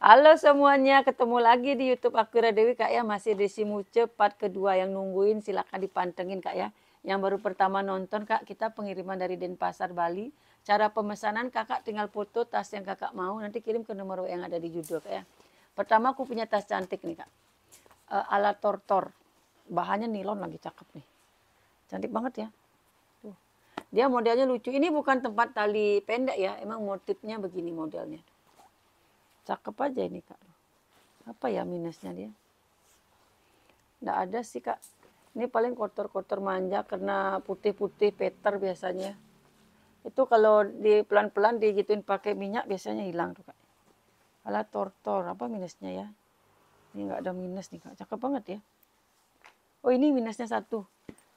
Halo semuanya, ketemu lagi di YouTube aku Ira Dewi Kak ya. Masih di Simuce part kedua, yang nungguin silakan dipantengin Kak ya. Yang baru pertama nonton Kak, kita pengiriman dari Denpasar Bali. Cara pemesanan Kakak tinggal foto tas yang Kakak mau, nanti kirim ke nomor yang ada di judul Kak ya. Pertama aku punya tas cantik nih Kak. Ala tortor. Bahannya nilon lagi, cakep nih. Cantik banget ya. Tuh. Dia modelnya lucu. Ini bukan tempat tali pendek ya, emang motifnya begini modelnya. Cakep aja ini Kak. Apa ya minusnya dia? Nggak ada sih Kak. Ini paling kotor-kotor manja karena putih-putih peter biasanya. Itu kalau di pelan-pelan digituin pakai minyak biasanya hilang tuh Kak. Alah tortor, apa minusnya ya? Ini nggak ada minus nih Kak. Cakep banget ya. Oh ini minusnya satu.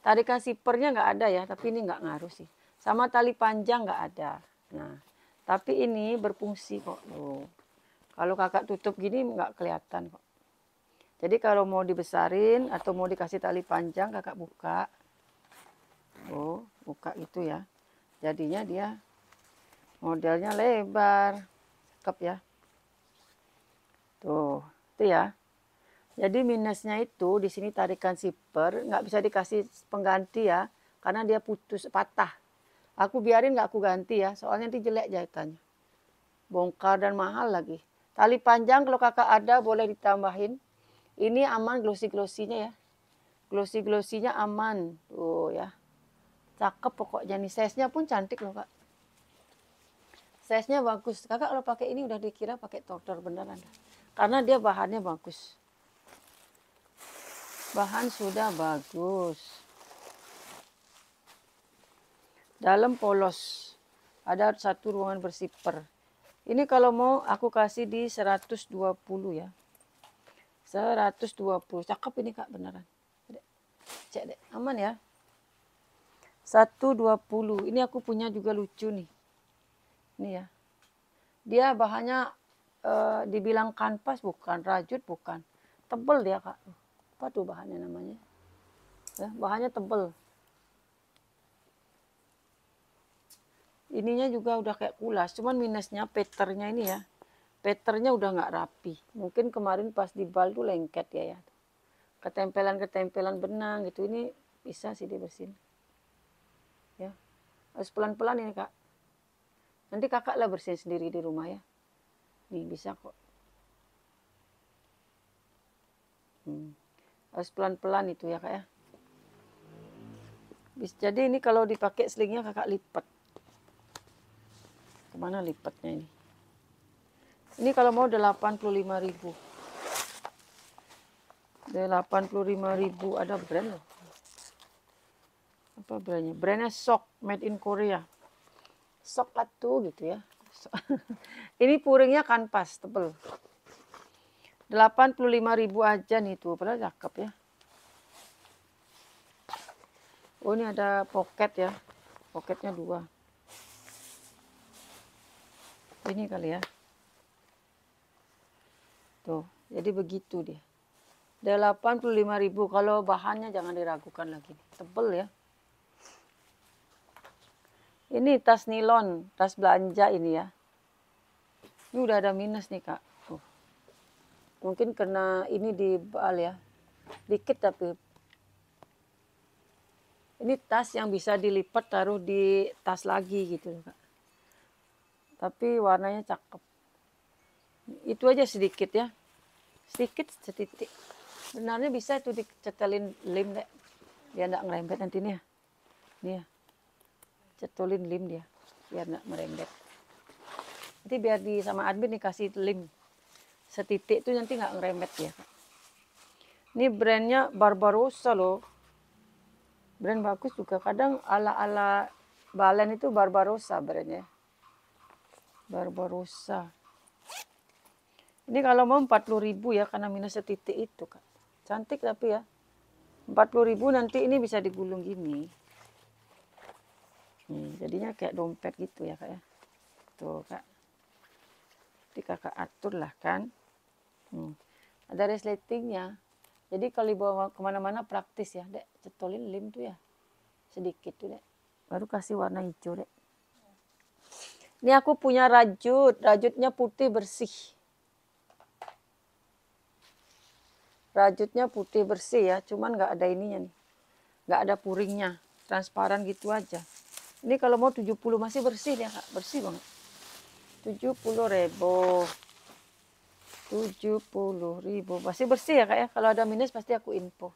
Tarikan sipernya nggak ada ya, tapi ini nggak ngaruh sih. Sama tali panjang nggak ada. Nah, tapi ini berfungsi kok. Loh. Kalau kakak tutup gini nggak kelihatan kok. Jadi kalau mau dibesarin atau mau dikasih tali panjang, kakak buka. Oh, buka gitu ya. Jadinya dia modelnya lebar. Cakep ya. Tuh, itu ya. Jadi minusnya itu di sini tarikan zipper nggak bisa dikasih pengganti ya, karena dia putus patah. Aku biarin nggak aku ganti ya, soalnya nanti jelek jahitannya. Bongkar dan mahal lagi. Tali panjang kalau kakak ada boleh ditambahin. Ini aman glossy-glossinya ya. Glossy-glossinya aman. Tuh ya. Cakep pokoknya nih. Size-nya pun cantik loh kak. Size-nya bagus. Kakak kalau pakai ini udah dikira pakai tortor beneran. Karena dia bahannya bagus. Bahan sudah bagus. Dalam polos. Ada satu ruangan bersipper. Ini kalau mau aku kasih di 120 ya. 120. Cakep ini kak beneran. Cek deh. Aman ya. 120. Ini aku punya juga lucu nih. Ini ya. Dia bahannya dibilang kanvas bukan, rajut bukan. Tebel dia kak. Apa tuh bahannya namanya? Ya, bahannya tebel. Ininya juga udah kayak kulas. Cuman minusnya patternnya ini ya. Patternnya udah nggak rapi. Mungkin kemarin pas di bal tuh lengket ya. Ketempelan-ketempelan benang gitu. Ini bisa sih dibersihin. Ya. Harus pelan-pelan ini kak. Nanti kakak lah bersihin sendiri di rumah ya. Nih bisa kok. Harus pelan-pelan itu ya kak ya. Jadi ini kalau dipakai selingnya kakak lipat. Kemana lipatnya ini? Ini kalau mau 85.000. 85.000 ada brand loh. Apa brandnya? Brandnya Sok, made in Korea. Sok atuh gitu ya. Ini puringnya kanvas tebel. 85.000 aja nih tuh, padahal cakep ya. Oh ini ada pocket ya. Pocketnya 2. Ini kali ya. Tuh, jadi begitu dia. 85.000. Kalau bahannya jangan diragukan lagi. Tebel ya. Ini tas nilon, tas belanja ini ya. Ini udah ada minus nih kak. Mungkin kena ini di bal ya. Dikit tapi. Ini tas yang bisa dilipat taruh di tas lagi gitu kak. Tapi warnanya cakep. Itu aja sedikit ya. Sedikit setitik. Sebenarnya bisa itu dicetelin lem deh. Dia enggak ngerembet nanti nih ya. Nih ya. Cetulin lem dia. Biar enggak merembet. Nanti biar di sama admin dikasih lem. Setitik itu nanti enggak ngerembet ya. Ini brandnya Barbarossa loh. Brand bagus juga. Kadang ala-ala Balen itu Barbarossa brandnya. Barbarossa. Ini kalau mau 40.000 ya, karena minus setitik itu kak. Cantik tapi ya. 40.000 nanti ini bisa digulung gini. Jadinya kayak dompet gitu ya kak ya. Tuh kak. Jadi kakak atur lah kan. Ada resletingnya. Jadi kalau dibawa kemana-mana praktis ya. Dek, cetolin lem tuh ya. Sedikit tuh dek. Baru kasih warna hijau dek. Ini aku punya rajut. Rajutnya putih bersih. Rajutnya putih bersih ya, cuman nggak ada ininya nih. Nggak ada puringnya, transparan gitu aja. Ini kalau mau 70 masih bersih ya Kak, bersih banget. 70.000. 70.000 masih bersih ya Kak ya. Kalau ada minus pasti aku info.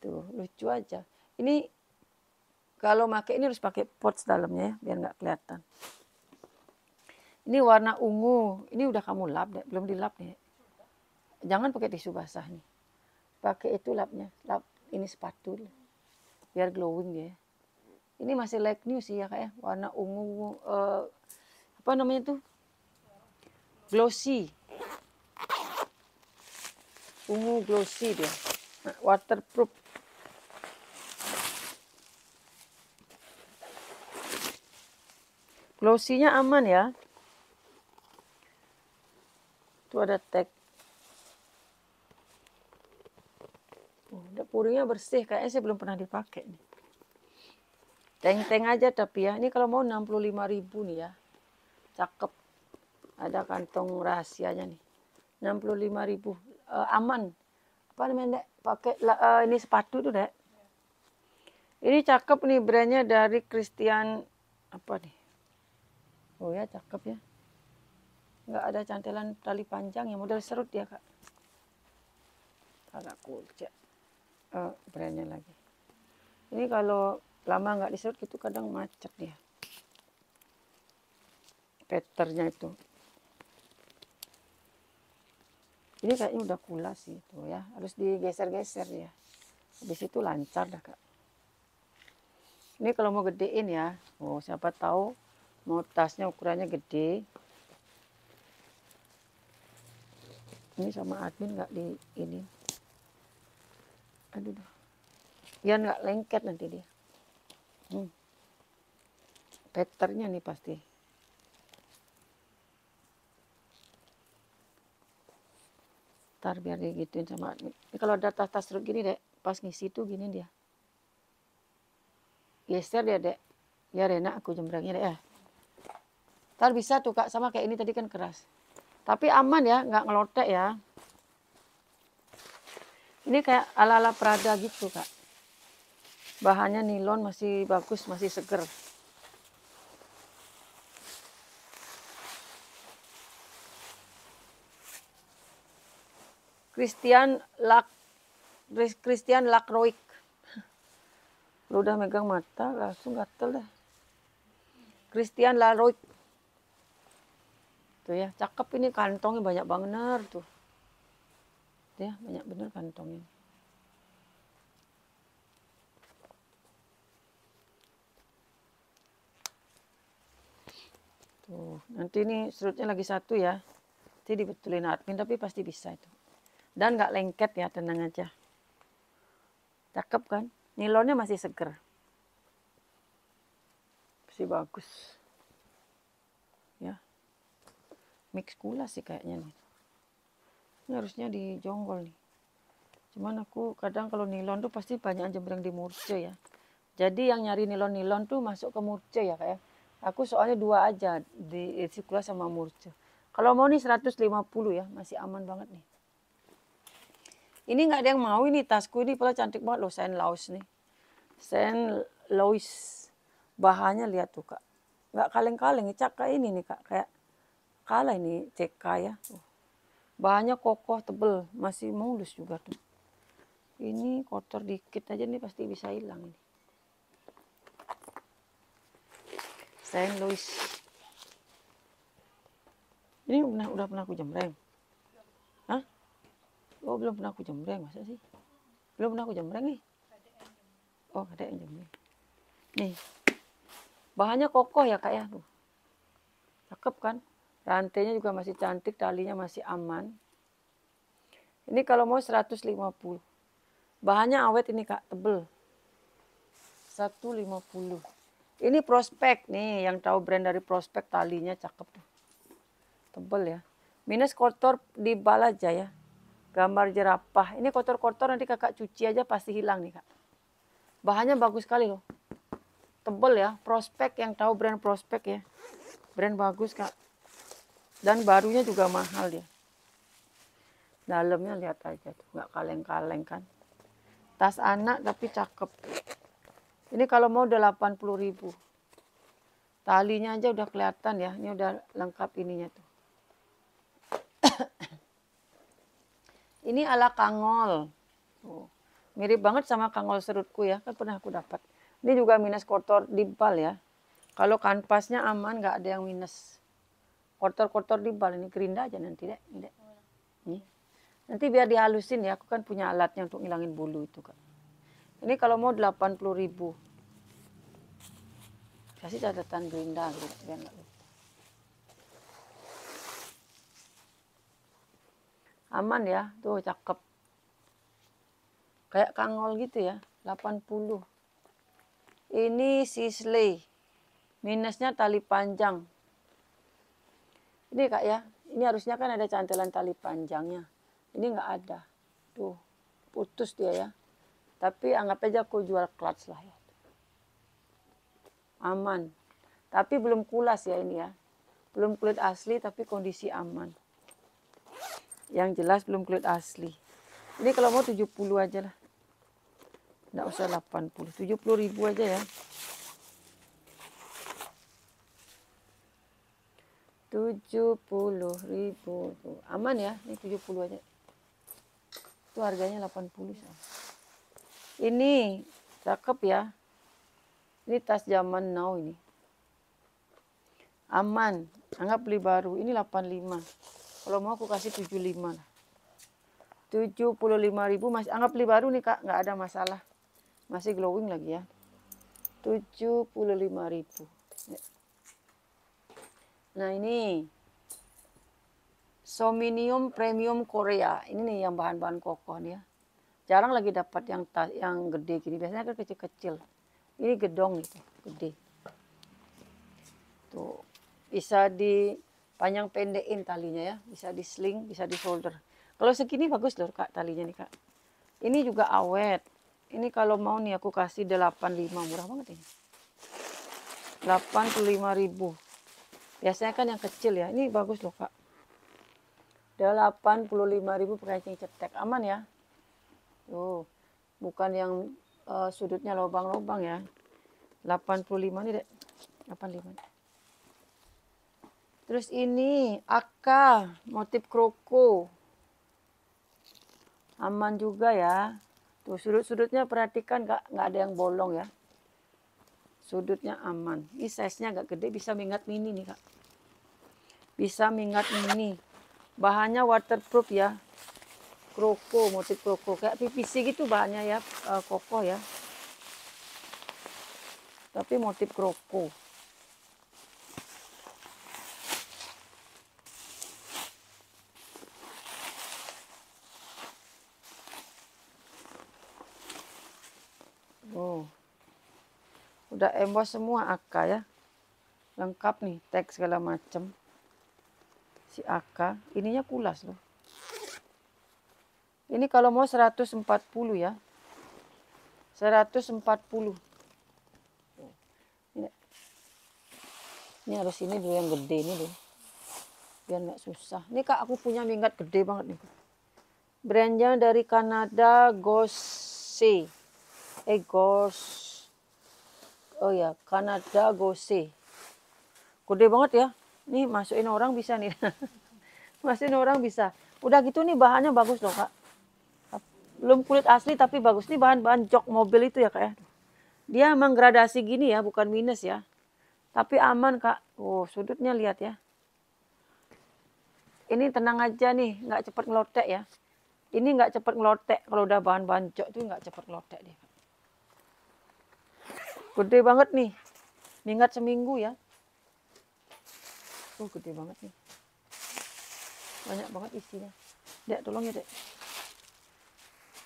Tuh, lucu aja. Ini kalau pakai ini harus pakai pouch dalamnya ya, biar nggak kelihatan. Ini warna ungu. Ini udah kamu lap deh, belum dilap nih. Jangan pakai tisu basah nih. Pakai itu lapnya, lap ini sepatu biar glowing dia. Ini masih like new sih ya Kak ya, warna ungu apa namanya tuh? Glossy. Ungu glossy dia. Nah, waterproof. Glossy-nya aman ya. Itu ada tag. Udah puringnya bersih, kayaknya saya belum pernah dipakai nih. Teng-teng aja tapi ya. Ini kalau mau 65.000 nih ya. Cakep. Ada kantong rahasianya nih. 65.000. Aman. Apa namanya, Dek? Pakai ini sepatu tuh, Dek. Ini cakep nih, brandnya dari Christian apa nih? Oh ya, cakep ya. Nggak ada cantelan tali panjang ya, model serut ya, Kak. Agak kucek. Brandnya lagi. Ini kalau lama nggak diserut gitu kadang macet dia. Peternya itu. Ini kayaknya udah kulas sih itu ya. Harus digeser-geser ya. Habis itu lancar dah Kak. Ini kalau mau gedein ya. Oh siapa tahu mau tasnya ukurannya gede. Ini sama admin nggak di ini. Aduh. Biar nggak lengket nanti dia. Peternya nih pasti. Ntar biar digituin sama admin. Ini kalau ada tas-tas serut gini dek, pas ngisi tuh gini dia. Geser dia dek. Ya enak aku jembrangnya dek ya. Ntar bisa tuh Kak, sama kayak ini tadi kan keras. Tapi aman ya, nggak ngelotek ya. Ini kayak ala-ala Prada gitu Kak. Bahannya nilon masih bagus, masih seger. Christian Lacroix. Lu udah megang mata langsung gatel dah. Christian Lacroix. Tuh ya, cakep ini kantongnya banyak bener tuh. Tuh ya, banyak bener kantongnya. Tuh, nanti ini serutnya lagi satu ya. Nanti dibetulin admin tapi pasti bisa itu. Dan nggak lengket ya, tenang aja. Cakep kan? Nilonnya masih seger. Masih bagus. Ya. Mix kulas sih kayaknya nih. Ini harusnya dijonggol nih. Cuman aku kadang kalau nilon tuh pasti banyak jembreng di Murce ya. Jadi yang nyari nilon-nilon tuh masuk ke Murce ya kayak. Aku soalnya 2 aja di Sikulas sama Murce. Kalau mau nih 150 ya, masih aman banget nih. Ini nggak ada yang mau ini tasku ini, padahal cantik banget loh, Saint Laos nih. Saint Louis. Bahannya lihat tuh Kak. Nggak kaleng-kaleng, cak kayak ini nih Kak. Kayak kalah ini CK ya. Bahannya kokoh, tebel, masih mulus juga tuh. Ini kotor dikit aja nih pasti bisa hilang ini. Saint Louis. Ini udah pernah aku jembreng. Hah? Oh belum pernah aku jembreng, masa sih? Belum pernah aku jembreng nih. Oh ada yang jembreng. Nih. Bahannya kokoh ya Kak ya. Tuh. Cakep kan? Rantainya juga masih cantik, talinya masih aman. Ini kalau mau 150. Bahannya awet ini Kak, tebel. 150. Ini prospek nih, yang tahu brand dari prospek talinya cakep. Tebel ya. Minus kotor di bal aja ya. Gambar jerapah. Ini kotor-kotor nanti kakak cuci aja pasti hilang nih Kak. Bahannya bagus sekali loh. Tebel ya, prospek yang tahu brand prospek ya. Brand bagus Kak. Dan barunya juga mahal dia. Dalamnya lihat aja tuh, nggak kaleng-kaleng kan. Tas anak tapi cakep. Ini kalau mau udah 80.000. Talinya aja udah kelihatan ya, ini udah lengkap ininya tuh. Ini ala kangol. Tuh. Mirip banget sama kangol serutku ya, kan pernah aku dapat. Ini juga minus kotor dibal ya. Kalau kanvasnya aman, nggak ada yang minus. Kotor-kotor dibal, ini gerinda aja nanti deh. Nih. Nanti biar dihalusin ya, aku kan punya alatnya untuk ngilangin bulu itu kan. Ini kalau mau 80.000. Kasih catatan gerinda gitu, biar nggak lupa. Aman ya, tuh cakep. Kayak kangol gitu ya, 80. Ini Sisley. Minusnya tali panjang. Ini Kak ya, ini harusnya kan ada cantelan tali panjangnya. Ini nggak ada. Tuh, putus dia ya. Tapi anggap aja aku jual clutch lah ya. Aman. Tapi belum kulas ya ini ya. Belum kulit asli tapi kondisi aman. Yang jelas belum kulit asli. Ini kalau mau 70 aja lah. Nggak usah 80. 70.000 aja ya. 70.000 tuh. Aman ya, ini 70 aja. Itu harganya 80. Ini cakep ya. Ini tas zaman now ini. Aman. Anggap beli baru. Ini 85. Kalau mau aku kasih 75 lah. 75.000 masih anggap beli baru nih Kak, nggak ada masalah. Masih glowing lagi ya. 75.000. Nah ini Sominium Premium Korea. Ini nih yang bahan-bahan kokoh nih ya. Jarang lagi dapat yang tas yang gede gini. Biasanya kan kecil-kecil. Ini gedong gitu, gede. Tuh, bisa dipanjang pendekin talinya ya. Bisa di sling, bisa di shoulder. Kalau segini bagus loh Kak talinya nih Kak. Ini juga awet. Ini kalau mau nih aku kasih 85, murah banget ini. 85.000. Biasanya kan yang kecil ya. Ini bagus loh Kak. 85.000 pakai kancing cetek. Aman ya. Tuh, bukan yang sudutnya lubang-lubang ya. 85 nih dek. 85. Terus ini Aka motif kroko. Aman juga ya. Tuh sudut-sudutnya perhatikan nggak ada yang bolong ya. Sudutnya aman. Ini size-nya agak gede, bisa mingat mini nih Kak. Bisa mingat mini. Bahannya waterproof ya. Kroko, motif kroko. Kayak PVC gitu bahannya ya, kokoh ya. Tapi motif kroko. Oh. Udah emboss semua Aka ya. Lengkap nih, tag segala macem. Si Aka, ininya kulas loh. Ini kalau mau 140 ya. 140. Ini harus ini dulu yang gede ini dulu. Biar nggak susah. Ini Kak aku punya minggat gede banget nih. Brandnya dari Kanada, Gose. Oh ya, Kanada Gose. Gede banget ya. Nih masukin orang bisa nih. Masukin orang bisa. Udah gitu nih bahannya bagus loh Kak. Belum kulit asli tapi bagus. Nih bahan-bahan jok mobil itu ya Kak ya. Dia emang gradasi gini ya, bukan minus ya. Tapi aman Kak. Oh sudutnya lihat ya. Ini tenang aja nih, nggak cepet ngelotek ya. Ini nggak cepet ngelotek. Kalau udah bahan-bahan jok tuh nggak cepet ngelotek dia. Gede banget nih. Minggat seminggu ya. Oh gede banget nih. Banyak banget isinya. Dek tolong ya dek.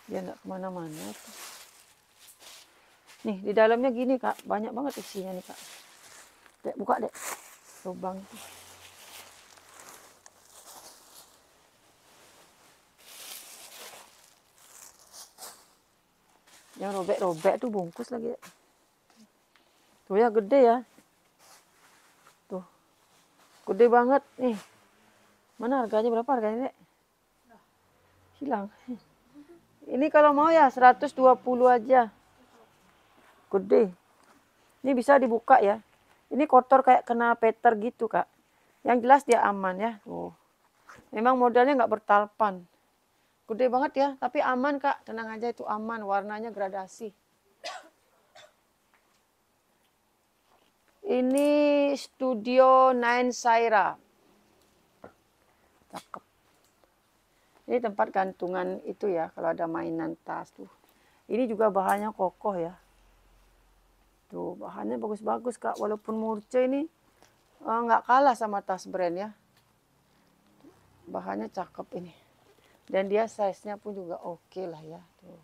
Dia nggak kemana-mana. Nih di dalamnya gini Kak. Banyak banget isinya nih Kak. Dek buka dek. Lubang itu. Yang robek-robek tuh bungkus lagi dek. Tuh ya gede ya. Tuh. Gede banget nih. Mana harganya berapa harganya dek? Hilang. Ini kalau mau ya 120 aja. Gede. Ini bisa dibuka ya. Ini kotor kayak kena peter gitu, Kak. Yang jelas dia aman ya. Tuh. Memang modelnya nggak bertalpan. Gede banget ya, tapi aman, Kak. Tenang aja, itu aman. Warnanya gradasi. Ini Studio 9 Saira. Cakep. Ini tempat gantungan itu ya, kalau ada mainan tas tuh. Ini juga bahannya kokoh ya. Tuh, bahannya bagus-bagus, Kak. Walaupun murce ini nggak kalah sama tas brand ya. Bahannya cakep ini. Dan dia size-nya pun juga oke lah ya. Tuh.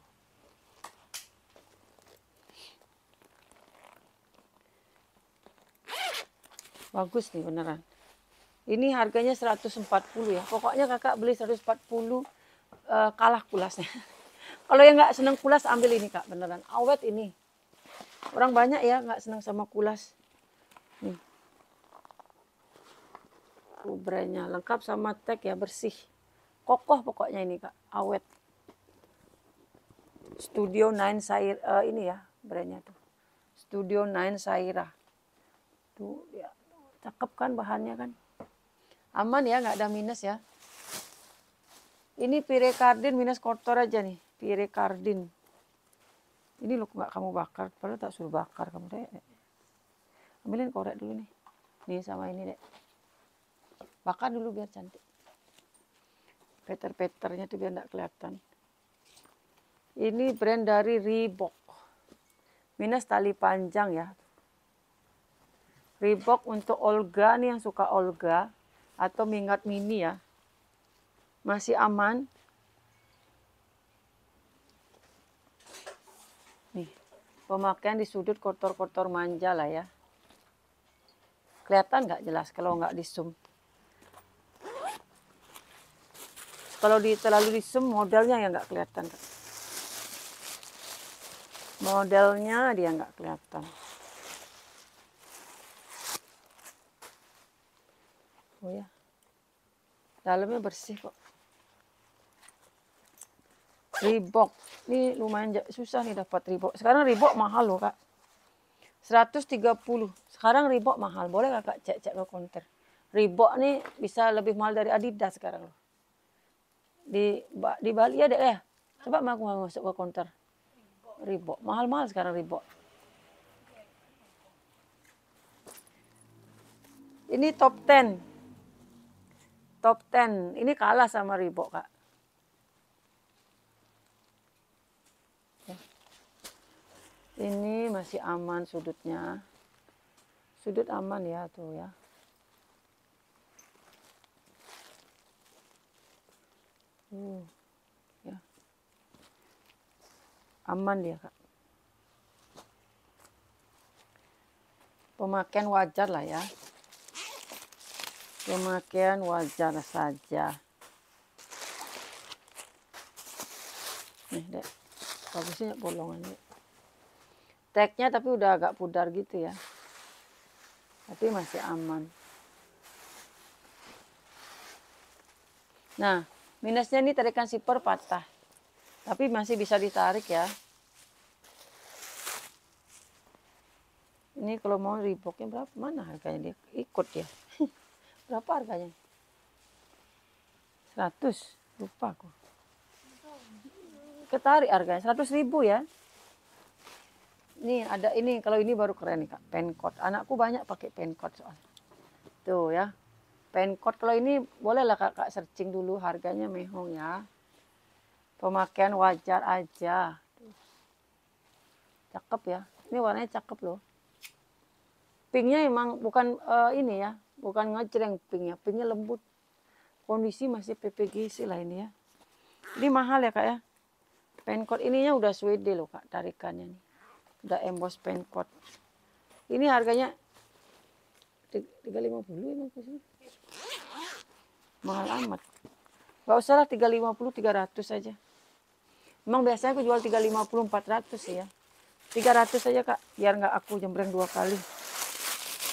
Bagus nih beneran. Ini harganya 140 ya. Pokoknya kakak beli 140 kalah kulasnya. Kalau yang nggak seneng kulas ambil ini, Kak, beneran. Awet ini. Orang banyak ya nggak seneng sama kulas. Nih. Brandnya lengkap sama tag ya, bersih. Kokoh pokoknya ini, Kak. Awet. Studio 9 Saira ini ya brandnya tuh. Studio 9 Saira. Tuh ya. Cakep kan bahannya kan. Aman ya, nggak ada minus ya. Ini pirecardin minus kotor aja nih. Pirecardin. Ini loh nggak kamu bakar. Padahal tak suruh bakar kamu deh. Ambilin korek dulu nih. Nih sama ini deh. Bakar dulu biar cantik. Peter-peternya tuh biar nggak kelihatan. Ini brand dari Reebok. Minus tali panjang ya. Reebok untuk Olga nih yang suka Olga. Atau Minggat Mini ya. Masih aman. Nih, pemakaian di sudut kotor-kotor manja lah ya. Kelihatan nggak jelas kalau nggak di zoom. Kalau terlalu di zoom modelnya yang nggak kelihatan. Modelnya dia nggak kelihatan. Oh ya. Dalamnya bersih kok. Reebok. Ini lumayan susah nih dapat Reebok. Sekarang Reebok mahal loh, Kak. 130. Sekarang Reebok mahal. Boleh Kakak cek-cek ke counter. Reebok nih bisa lebih mahal dari Adidas sekarang loh. Di Bali ada ya? Coba aku masuk ke counter. Reebok. Mahal-mahal sekarang Reebok. Ini top 10. Top 10. Ini kalah sama Reebok, Kak. Ini masih aman sudutnya. Sudut aman ya tuh ya. Ya. Aman dia, Kak. Pemakaian wajar lah ya. Pemakaian wajar saja. Nih, Dek. Bagusnya bolongan, Dek. Tagnya tapi udah agak pudar gitu ya. Tapi masih aman. Nah, minusnya ini tarikan zipper patah. Tapi masih bisa ditarik ya. Ini kalau mau Reeboknya berapa? Mana harganya dia? Ikut ya. Berapa harganya? 100. Lupa aku. Ketarik harganya. 100.000 ya. Nih ada ini. Kalau ini baru keren nih, Kak. Pencoat. Anakku banyak pakai pencoat soalnya. Tuh ya. Pencoat. Kalau ini bolehlah Kakak searching dulu. Harganya mehong ya. Pemakaian wajar aja. Cakep ya. Ini warnanya cakep loh. Pinknya emang bukan ini ya. Bukan ngejreng pinknya. Pinknya lembut. Kondisi masih PPGC lah ini ya. Ini mahal ya, Kak ya. Pencoat ininya udah Swede loh, Kak. Tarikannya nih. Udah emboss pencoat. Ini harganya 350 emang sih. Mahal amat. Gak usah lah 350, 300 aja. Emang biasanya aku jual 350, 400 ya. 300 aja, Kak. Biar nggak aku jembreng 2 kali.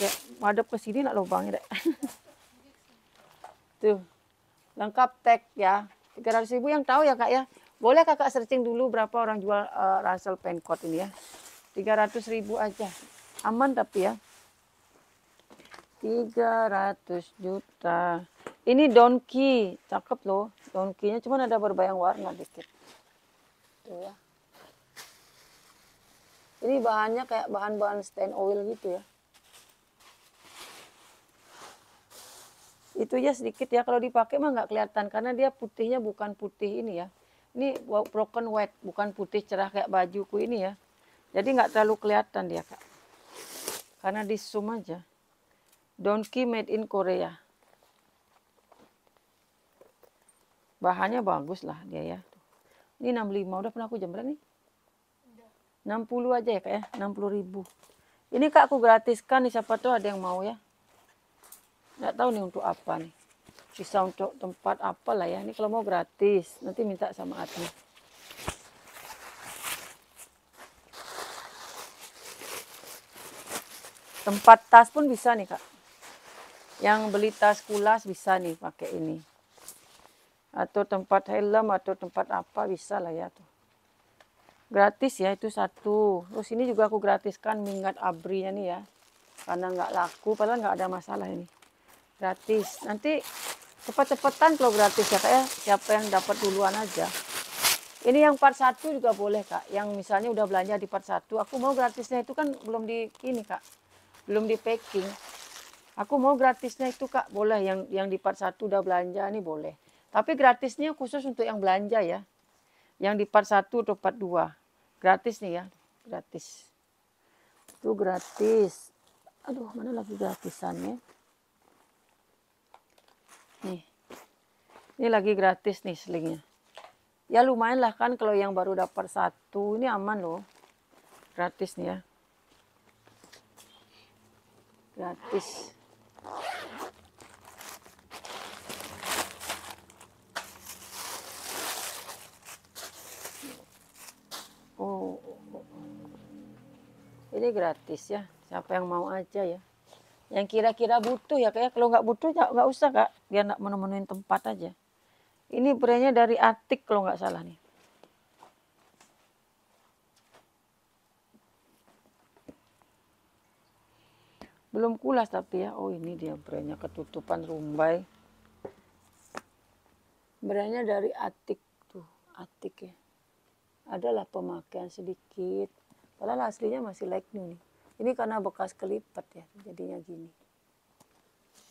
Ya, madep ke sini nak lubangnya deh. Tuh. Lengkap tag ya. 300.000 yang tahu ya Kak ya. Boleh Kakak searching dulu berapa orang jual Russell Pencoat ini ya. 300.000 aja. Aman tapi ya. 300 juta. Ini donkey, cakep loh. Donkey-nya cuman ada berbayang warna dikit. Tuh ya. Ini bahannya kayak bahan-bahan stain oil gitu ya. Itu ya sedikit ya, kalau dipakai mah nggak kelihatan karena dia putihnya bukan putih ini ya. Ini broken white, bukan putih cerah kayak bajuku ini ya. Jadi nggak terlalu kelihatan dia Kak. Karena di zoom aja. Donkey made in Korea. Bahannya bagus lah dia ya. Ini 65, udah pernah aku jembreng nih? 60 aja ya Kak ya, 60.000. Ini Kak aku gratiskan nih, siapa tahu ada yang mau ya. Nggak tahu nih untuk apa nih. Bisa untuk tempat apa lah ya. Ini kalau mau gratis, nanti minta sama admin. Tempat tas pun bisa nih Kak. Yang beli tas kulas bisa nih pakai ini. Atau tempat helm atau tempat apa bisa lah ya tuh. Gratis ya itu satu. Terus ini juga aku gratiskan minggat abrinya nih ya. Karena nggak laku, padahal nggak ada masalah ini. Gratis. Nanti cepat-cepatan kalau gratis ya Kak ya. Siapa yang dapat duluan aja. Ini yang part 1 juga boleh Kak. Yang misalnya udah belanja di part 1. Aku mau gratisnya itu kan belum di ini Kak. Belum di packing. Aku mau gratisnya itu Kak. Boleh yang di part 1 udah belanja nih boleh. Tapi gratisnya khusus untuk yang belanja ya. Yang di part 1 atau part 2. Gratis nih ya. Gratis. Itu gratis. Aduh mana lagi gratisannya. Nih. Ini lagi gratis nih selingnya. Ya lumayan lah kan kalau yang baru dapat 1. Ini aman loh. Gratis nih ya. Gratis. Oh. Ini gratis ya. Siapa yang mau aja ya. Yang kira-kira butuh ya Kak. Kalau nggak butuh nggak usah Kak. Biar nggak menemuin tempat aja. Ini brandnya dari Atik kalau nggak salah nih. Belum kulas tapi ya. Oh ini dia brandnya ketutupan rumbai. Brandnya dari Atik tuh. Atik ya. Adalah pemakaian sedikit. Padahal aslinya masih like new nih. Ini karena bekas kelipat ya. Jadinya gini.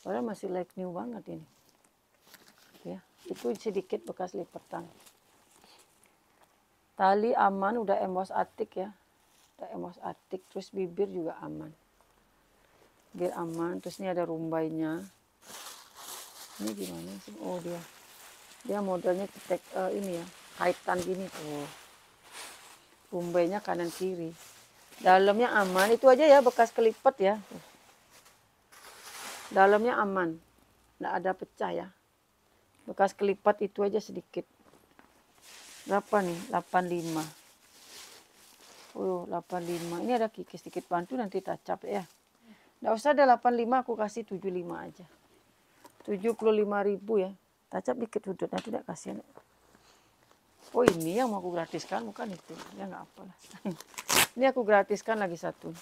Padahal masih like new banget ini. Ya, itu sedikit bekas lipatan. Tali aman, udah emboss Atik ya. Udah emboss Atik, terus bibir juga aman. Bibir aman, terus ini ada rumbainya. Ini gimana sih? Oh dia modelnya cetek ini ya, kaitan gini tuh. Rumbainya kanan kiri. Dalamnya aman, itu aja ya bekas kelipat ya. Dalamnya aman, nggak ada pecah ya. Bekas kelipat itu aja sedikit. Berapa nih? 85. Oh 85. Ini ada kikis sedikit bantu nanti tacap ya. Nggak usah ada 85, aku kasih 75 aja. 75.000 ya. Tacap dikit sudut, nanti tidak kasihan. Oh ini yang mau aku gratiskan, bukan itu. Ya nggak apalah. Ini aku gratiskan lagi satu.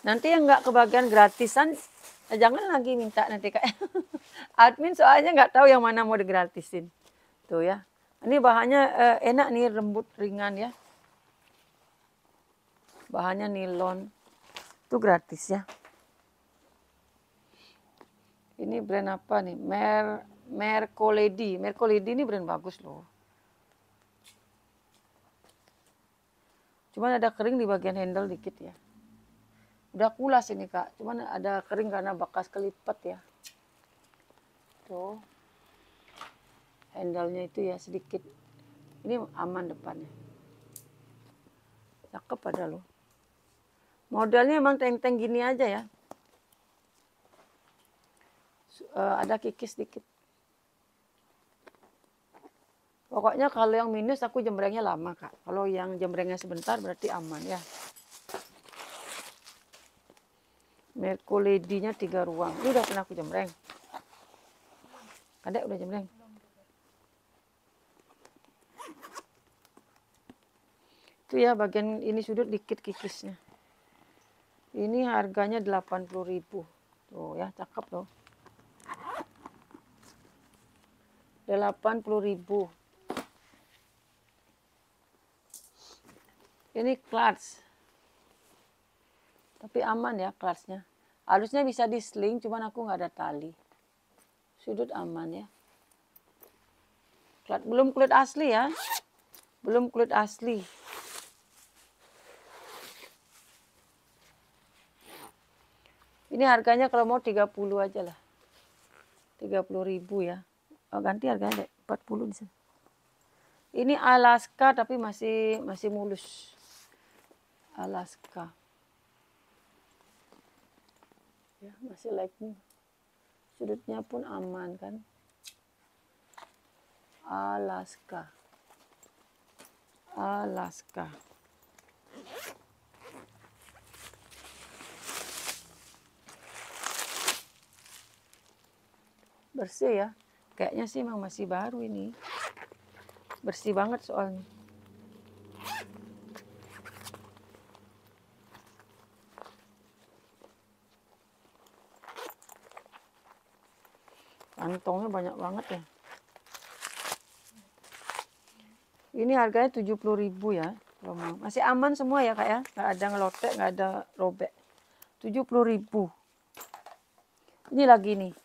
Nanti yang nggak kebagian gratisan, jangan lagi minta nanti Kak. Admin soalnya nggak tahu yang mana mau digratisin. Tuh ya. Ini bahannya enak nih, lembut, ringan ya. Bahannya nilon. Itu gratis ya. Ini brand apa nih? Mercoledi. Mercoledi ini brand bagus loh. Cuman ada kering di bagian handle dikit ya. Udah kulas ini Kak. Cuman ada kering karena bekas kelipat ya. Tuh. Handle-nya itu ya sedikit. Ini aman depannya. Cakep ada loh. Modelnya emang teng-teng gini aja ya. Ada kikis dikit. Pokoknya kalau yang minus aku jembrengnya lama Kak. Kalau yang jembrengnya sebentar berarti aman ya. Mercoledi-nya 3 ruang. Ini udah pernah aku jembreng. Kadek udah jembreng. Itu ya bagian ini sudut dikit kikisnya. Ini harganya 80.000. Tuh ya, cakep loh. 80.000. Ini clutch. Tapi aman ya clutchnya. Harusnya bisa di sling, cuman aku nggak ada tali. Sudut aman ya. Belum kulit asli ya. Belum kulit asli. Ini harganya kalau mau 30 aja lah. 30.000 ya. Oh, ganti harganya deh, 40 di sini. Ini Alaska tapi masih mulus. Alaska. Ya, masih like-nya. Sudutnya pun aman kan. Alaska. Alaska. Bersih ya. Kayaknya sih emang masih baru ini. Bersih banget soalnya. Kantongnya banyak banget ya. Ini harganya 70.000 ya. Masih aman semua ya kak ya. Nggak ada ngelotek, nggak ada robek. 70.000. Ini lagi nih.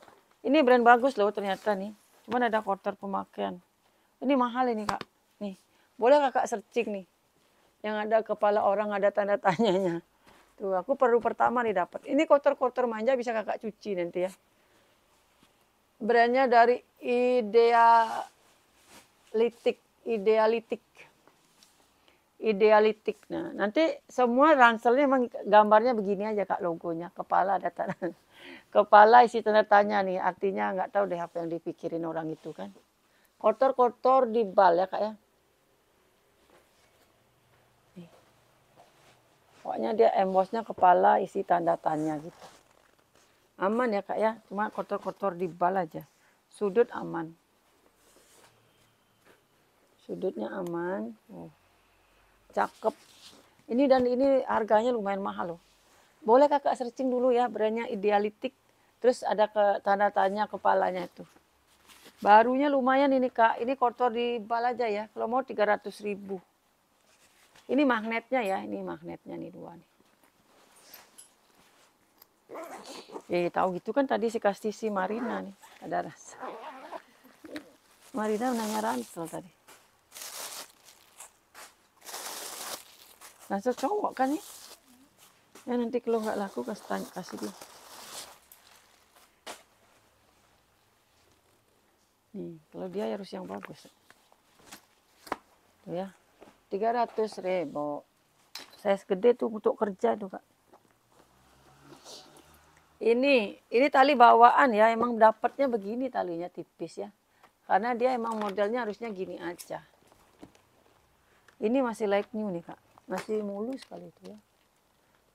Ini brand bagus loh ternyata nih. Cuman ada kotor pemakaian. Ini mahal ini kak. Nih, boleh kakak searching nih. Yang ada kepala orang, ada tanda tanyanya. Tuh, aku perlu pertama nih dapat. Ini kotor-kotor manja bisa kakak cuci nanti ya. Brandnya dari Idealitik. Nah, nanti semua ranselnya emang gambarnya begini aja kak, logonya. Kepala ada tanda. Kepala isi tanda tanya nih. Artinya nggak tahu deh apa yang dipikirin orang itu kan. Kotor-kotor di bal ya kak ya. Nih. Pokoknya dia embossnya kepala isi tanda tanya gitu. Aman ya kak ya. Cuma kotor-kotor di bal aja. Sudut aman. Sudutnya aman. Oh. Cakep. Ini dan ini harganya lumayan mahal loh. Boleh kakak searching dulu ya brandnya Idealitik. Terus ada tanda tanya kepalanya itu. Barunya lumayan ini kak. Ini kotor di bal aja ya. Kalau mau 300.000. Ini magnetnya ya. Ini magnetnya nih dua nih. Tahu gitu kan tadi si kasih si Marina nih. Ada rasa. Marina nanya ransel tadi. Ransel cowok kan nih. Ya nanti kalau nggak laku kasih dia. Nih, kalau dia harus yang bagus. Tuh ya. 300.000. Size gede tuh untuk kerja tuh kak. Ini tali bawaan ya. Emang dapatnya begini talinya tipis ya. Karena dia emang modelnya harusnya gini aja. Ini masih like new nih kak. Masih mulus kali itu ya.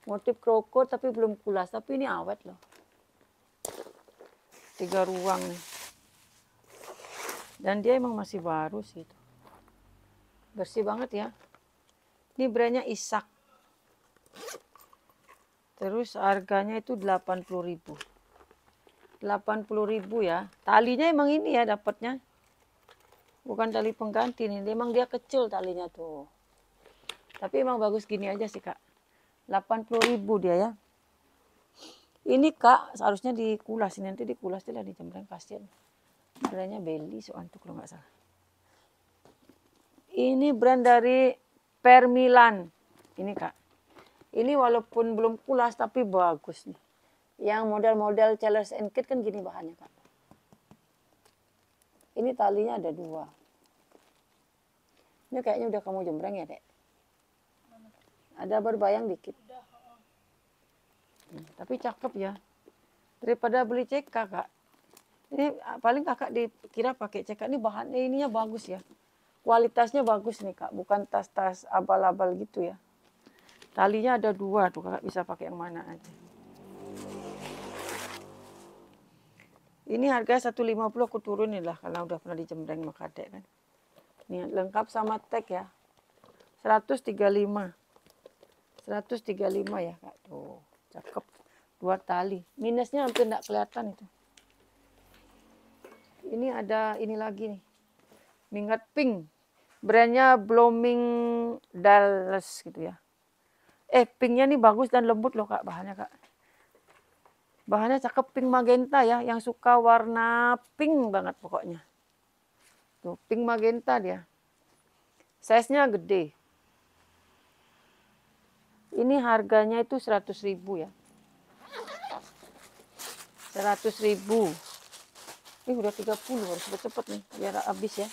Motif kroko tapi belum kulas. Tapi ini awet loh. 3 ruang nih. Dan dia emang masih baru sih itu. Bersih banget ya. Ini brandnya Isak. Terus harganya itu 80.000. 80.000 ya. Talinya emang ini ya dapatnya. Bukan tali pengganti nih. Emang dia kecil talinya tuh. Tapi emang bagus gini aja sih kak. 80.000 dia ya. Ini kak seharusnya dikulas. Nanti dikulas dia lah di jembreng kasihan. Brandnya Belly soal itu kalau nggak salah. Ini brand dari Permilan. Ini kak. Ini walaupun belum kulas tapi bagus nih. Yang model-model Challenge and Kit kan gini bahannya kak. Ini talinya ada 2. Ini kayaknya udah kamu jembreng ya dek. Ada berbayang dikit. Tapi cakep ya. Daripada beli CK kak. Ini paling kakak dikira pakai CK. Ini bahannya ininya bagus ya. Kualitasnya bagus nih kak. Bukan tas-tas abal-abal gitu ya. Talinya ada 2 tuh kakak bisa pakai yang mana aja. Ini harga 150 aku turunin lah karena udah pernah dijembreng sama Kadek kan. Ini lengkap sama tag ya. 135. 135 ya Kak. Tuh, cakep. 2 tali. Minusnya hampir enggak kelihatan itu. Ini ada ini lagi nih. Minggat pink. Brandnya Blooming Dallas gitu ya. Pinknya nih bagus dan lembut loh Kak bahannya Kak. Bahannya cakep, pink magenta ya, yang suka warna pink banget pokoknya. Tuh, pink magenta dia. Size-nya gede. Ini harganya itu 100.000 ya. 100.000. Ini udah 30, harus cepet nih biar habis ya.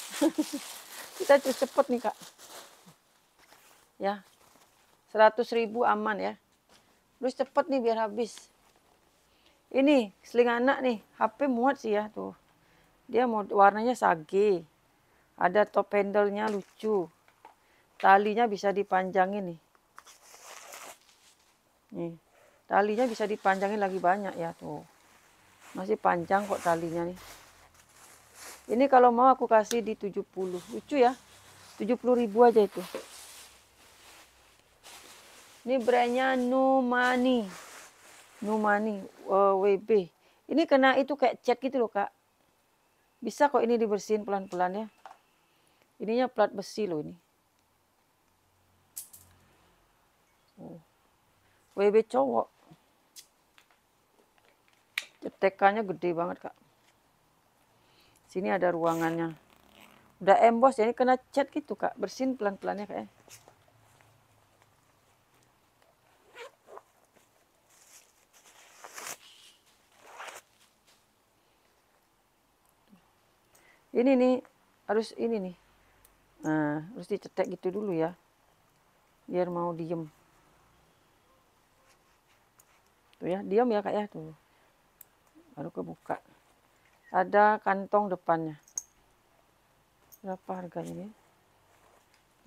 Kita cepet nih Kak. Ya. 100.000 aman ya. Terus cepet nih biar habis. Ini seling anak nih, HP muat sih ya tuh. Dia mau warnanya sage. Ada top handle-nya lucu. Talinya bisa dipanjangin nih. Nih. Talinya bisa dipanjangin lagi banyak ya tuh. Masih panjang kok talinya nih. Ini kalau mau aku kasih di 70. Lucu ya. 70.000 aja itu. Ini brandnya Numani. Numani WB. Ini kena itu kayak cat gitu loh Kak. Bisa kok ini dibersihin pelan-pelan ya. Ininya plat besi loh ini. WB cowok. Cetekannya gede banget Kak. Sini ada ruangannya. Udah emboss ya, ini kena cat gitu Kak. Bersihin pelan-pelan ya Kak ya. Ini nih, harus ini nih. Nah, harus dicetek gitu dulu ya. Biar mau diem. Tuh ya, diam ya Kak ya tuh. Baru kebuka. Ada kantong depannya. Berapa harganya nih?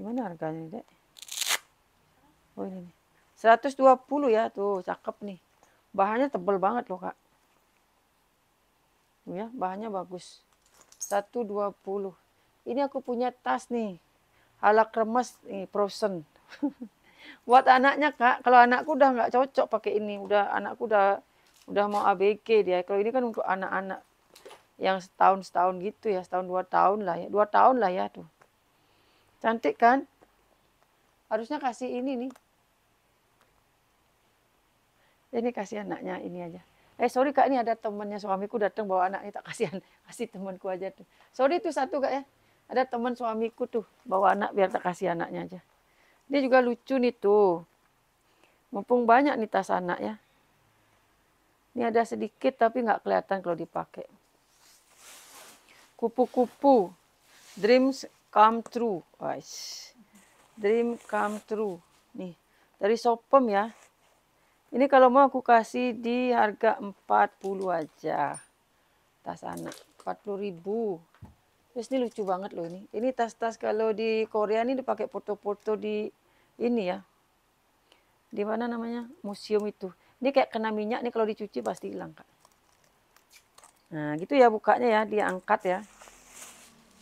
Gimana harganya nih, Dek? Oh ini nih. 120 ya tuh, cakep nih. Bahannya tebel banget loh, Kak. Tuh ya, bahannya bagus. 120. Ini aku punya tas nih. Ala kremes nih, frozen. Buat anaknya Kak, kalau anakku udah nggak cocok pakai ini, anakku udah mau ABG dia. Kalau ini kan untuk anak-anak yang setahun gitu ya, setahun 2 tahun lah ya, 2 tahun lah ya tuh. Cantik kan? Harusnya kasih ini nih. Ini kasih anaknya ini aja. Sorry Kak, ini ada temannya suamiku datang bawa anaknya, tak kasihan, kasih temanku aja tuh. Sorry tuh satu Kak ya. Ada teman suamiku tuh bawa anak biar tak kasih anaknya aja. Dia juga lucu nih tuh. Mumpung banyak nih tas anak ya. Ini ada sedikit tapi nggak kelihatan kalau dipakai. Kupu-kupu. Dreams come true. Weiss. Dream come true. Nih, dari Shopem ya. Ini kalau mau aku kasih di harga 40 aja. Tas anak. 40.000. Terus ini lucu banget loh ini. Ini tas-tas kalau di Korea ini dipakai foto-foto di ini ya. Di mana namanya? Museum itu. Ini kayak kena minyak nih kalau dicuci pasti hilang Kak. Nah gitu ya bukanya ya, dia angkat ya.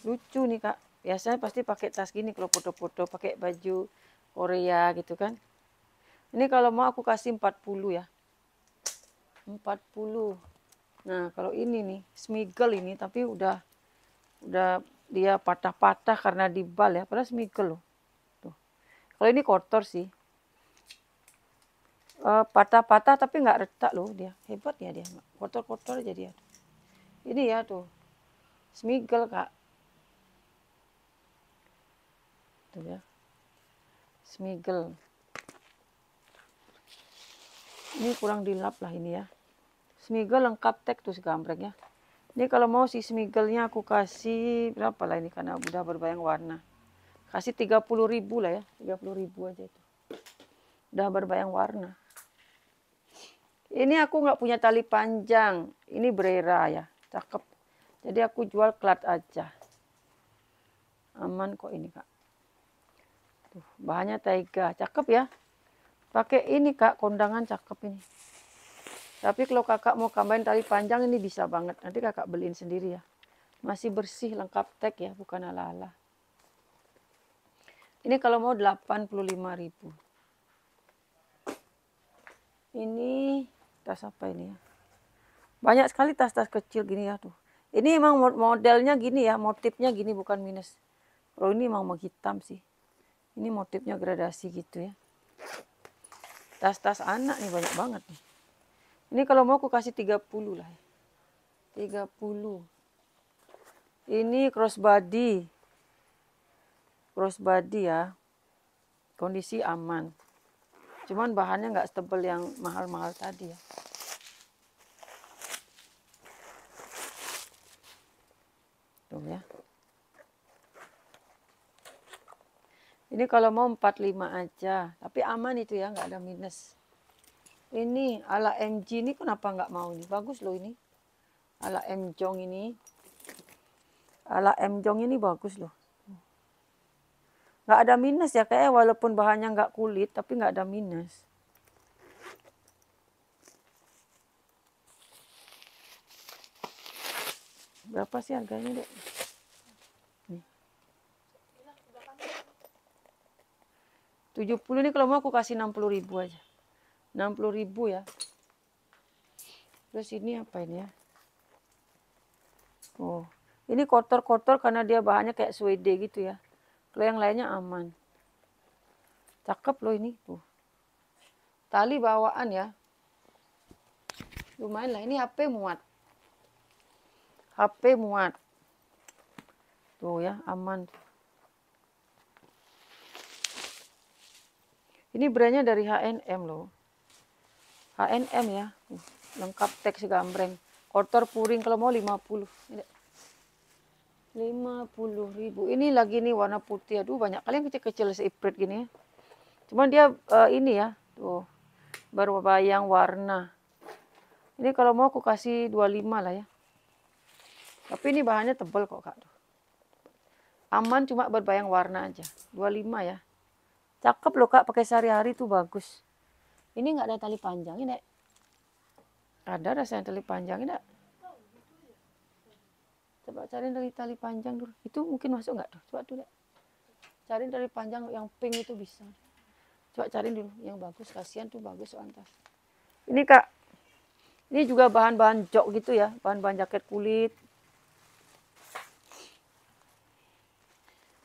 Lucu nih Kak. Biasanya pasti pakai tas gini kalau foto-foto, pakai baju Korea gitu kan. Ini kalau mau aku kasih 40 ya. 40. Nah kalau ini nih, smiggle ini tapi udah dia patah-patah karena dibal ya, padahal smiggle loh. Tuh. Kalau ini kotor sih. Patah-patah tapi nggak retak loh dia. Hebat ya dia. Kotor-kotor aja dia. Ini ya tuh. Smiggle Kak. Tuh ya. Smiggle. Ini kurang dilap lah ini ya. Smiggle lengkap tag tuh segambreng ya. Ini kalau mau si smiggle-nya aku kasih berapa lah ini karena udah berbayang warna. Kasih 30.000 lah ya. 30.000 aja itu. Udah berbayang warna. Ini aku nggak punya tali panjang. Ini Brera ya. Cakep. Jadi aku jual klat aja. Aman kok ini Kak. Tuh, bahannya taiga. Cakep ya. Pakai ini Kak, kondangan cakep ini. Tapi kalau kakak mau tambahin tali panjang ini bisa banget. Nanti kakak beliin sendiri ya. Masih bersih, lengkap tag ya, bukan ala-ala. Ini kalau mau 85.000. Ini tas apa ini ya? Banyak sekali tas-tas kecil gini ya tuh. Ini emang modelnya gini ya, motifnya gini bukan minus. Kalau ini emang menghitam sih. Ini motifnya gradasi gitu ya. Tas-tas anak nih banyak banget nih. Ini kalau mau aku kasih 30 lah ya. 30. Ini crossbody. Crossbody ya. Kondisi aman. Cuman bahannya nggak setebal yang mahal-mahal tadi ya. Tuh ya. Ini kalau mau 45 aja, tapi aman itu ya, nggak ada minus. Ini ala MG ini kenapa nggak mau nih? Bagus loh ini. Ala M Jong ini. Ala M Jong ini bagus loh. Nggak ada minus ya, kayak walaupun bahannya nggak kulit, tapi nggak ada minus. Berapa sih harganya, Dek? Nih. 70 ini kalau mau aku kasih 60.000 aja. 60.000 ya. Terus ini apa ini ya? Oh, ini kotor-kotor karena dia bahannya kayak suede gitu ya. Kalau yang lainnya aman. Cakep loh ini tuh. Tali bawaan ya. Lumayan lah, ini HP muat. HP muat. Tuh ya, aman. Ini brandnya dari H&M loh. H&M ya. Lengkap teks gambreng. Kotor puring kalau mau 50. 50.000. Ini lagi nih warna putih. Aduh banyak kali yang kecil-kecil seiprit gini ya. Cuman dia ini ya. Tuh. Baru bayang warna. Ini kalau mau aku kasih 25 lah ya. Tapi ini bahannya tebal kok kak. Aman cuma berbayang warna aja. 25 ya. Cakep loh kak, pakai sehari-hari tuh bagus. Ini nggak ada tali panjang ini. Ada rasanya tali panjang ini. Coba cari dari tali panjang dulu. Itu mungkin masuk nggak tuh? Coba dulu. Cari dari panjang yang pink itu bisa. Coba cari dulu yang bagus. Kasihan tuh bagus soalnya. Ini kak. Ini juga bahan-bahan jok gitu ya. Bahan-bahan jaket kulit.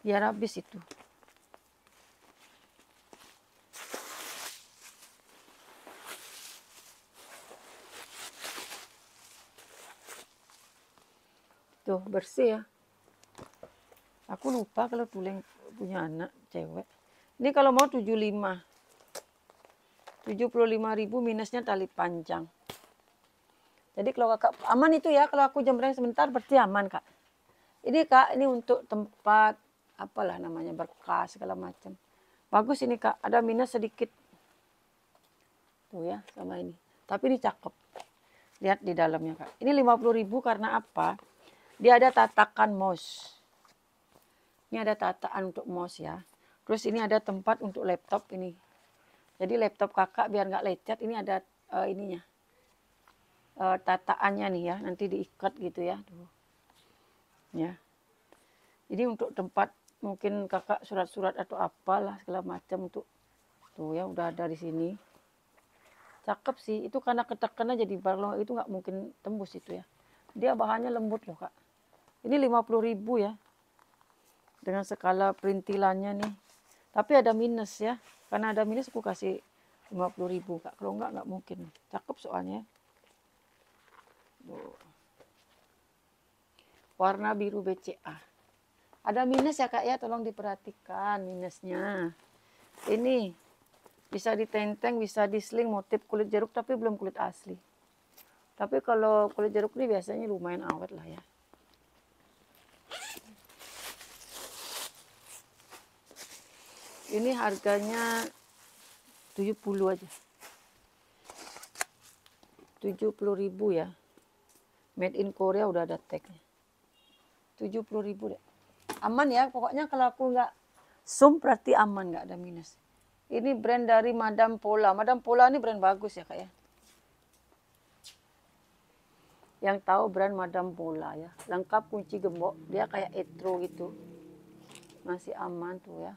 Biar habis itu. Tuh bersih ya. Aku lupa kalau tulen punya anak cewek. Ini kalau mau 75. 75.000 minusnya tali panjang. Jadi kalau kakak aman itu ya, kalau aku jembreng sebentar berarti aman kak. Ini kak, ini untuk tempat apalah namanya berkas segala macam. Bagus ini kak, ada minus sedikit. Tuh ya sama ini. Tapi ini cakep. Lihat di dalamnya kak. Ini 50.000 karena apa? Dia ada tatakan mouse. Ini ada tataan untuk mouse ya. Terus ini ada tempat untuk laptop ini. Jadi laptop kakak biar nggak lecet, ini ada ininya. Tataannya nih ya, nanti diikat gitu ya. Tuh. Ya. Jadi untuk tempat mungkin kakak surat-surat atau apalah segala macam untuk tuh ya udah ada di sini. Cakep sih, itu karena ketekannya jadi balong itu nggak mungkin tembus itu ya. Dia bahannya lembut loh kak. Ini 50.000 ya. Dengan skala perintilannya nih. Tapi ada minus ya. Karena ada minus aku kasih 50.000 kak. Kalau nggak mungkin. Cakep soalnya. Tuh. Warna biru BCA. Ada minus ya kak ya. Tolong diperhatikan minusnya. Ini bisa ditenteng, bisa disling motif kulit jeruk. Tapi belum kulit asli. Tapi kalau kulit jeruk ini biasanya lumayan awet lah ya. Ini harganya 70 aja. 70.000 ya. Made in Korea udah ada tagnya. 70.000 deh. Aman ya, pokoknya kalau aku nggak zoom berarti aman, nggak ada minus. Ini brand dari Madame Pola. Madame Pola ini brand bagus ya kak ya. Yang tahu brand Madam Pola ya. Lengkap kunci gembok. Dia kayak etro gitu. Masih aman tuh ya.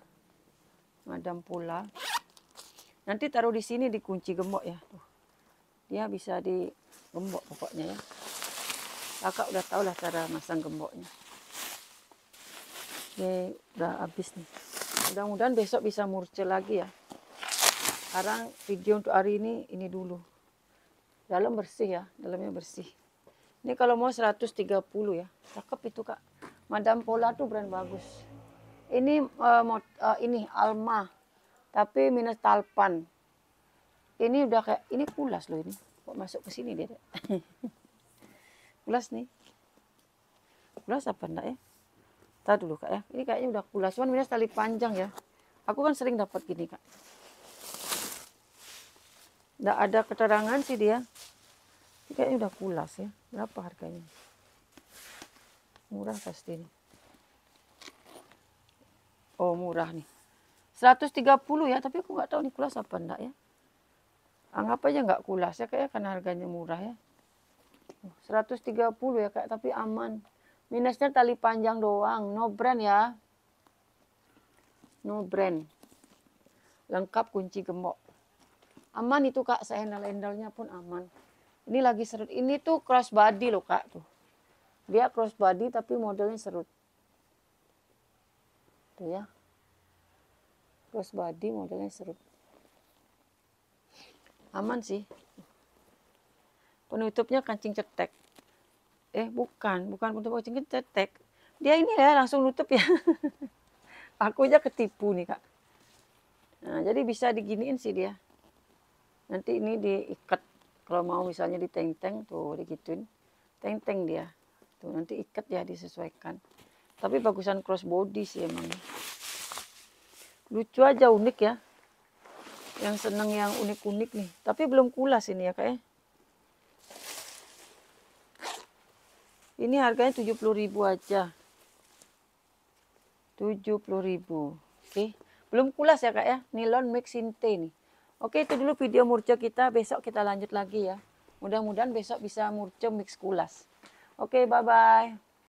Madam Pola. Nanti taruh di sini di kunci gembok ya. Tuh. Dia bisa digembok pokoknya ya. Kakak udah tahu lah cara masang gemboknya. Oke, udah habis nih. Mudah-mudahan besok bisa murce lagi ya. Sekarang video untuk hari ini dulu. Dalam bersih ya, dalamnya bersih. Ini kalau mau 130 ya. Cakep itu Kak. Madam Pola tuh brand bagus. Ini ini Alma. Tapi minus talpan. Ini udah kayak ini kulas loh ini. Kok masuk ke sini dia? Kulas nih. Kulas apa enggak ya? Tahu dulu Kak ya. Ini kayaknya udah kulas. Cuman minus tali panjang ya. Aku kan sering dapat gini Kak. Nggak ada keterangan sih dia. Ini kayaknya udah kulas ya. Berapa harganya? Murah pasti nih. Oh murah nih. 130 ya. Tapi aku nggak tahu nih kulas apa enggak ya. Anggap aja nggak kulas ya kayak karena harganya murah ya. 130 ya Kak. Tapi aman. Minusnya tali panjang doang. No brand ya. No brand. Lengkap kunci gembok. Aman itu Kak. Handle-handlenya pun aman. Ini lagi serut. Ini tuh crossbody loh Kak. Tuh. Dia crossbody tapi modelnya serut. Tuh ya. Crossbody modelnya serut. Aman sih. Penutupnya kancing cetek. Bukan penutup kancing cetek. Dia ini ya langsung nutup ya. Aku aja ketipu nih Kak. Nah, jadi bisa diginiin sih dia. Nanti ini diikat. Kalau mau misalnya diteng-teng tuh digituin. Teng-teng dia. Tuh nanti ikat ya disesuaikan. Tapi bagusan crossbody sih emang. Lucu aja, unik ya. Yang seneng yang unik-unik nih. Tapi belum kulas ini ya Kak ya. Ini harganya 70.000 aja. 70.000. Oke. Belum kulas ya Kak ya. Nilon Maxinte nih. Oke, itu dulu video murce kita. Besok kita lanjut lagi ya. Mudah-mudahan besok bisa murce mix kulas. Oke, bye-bye.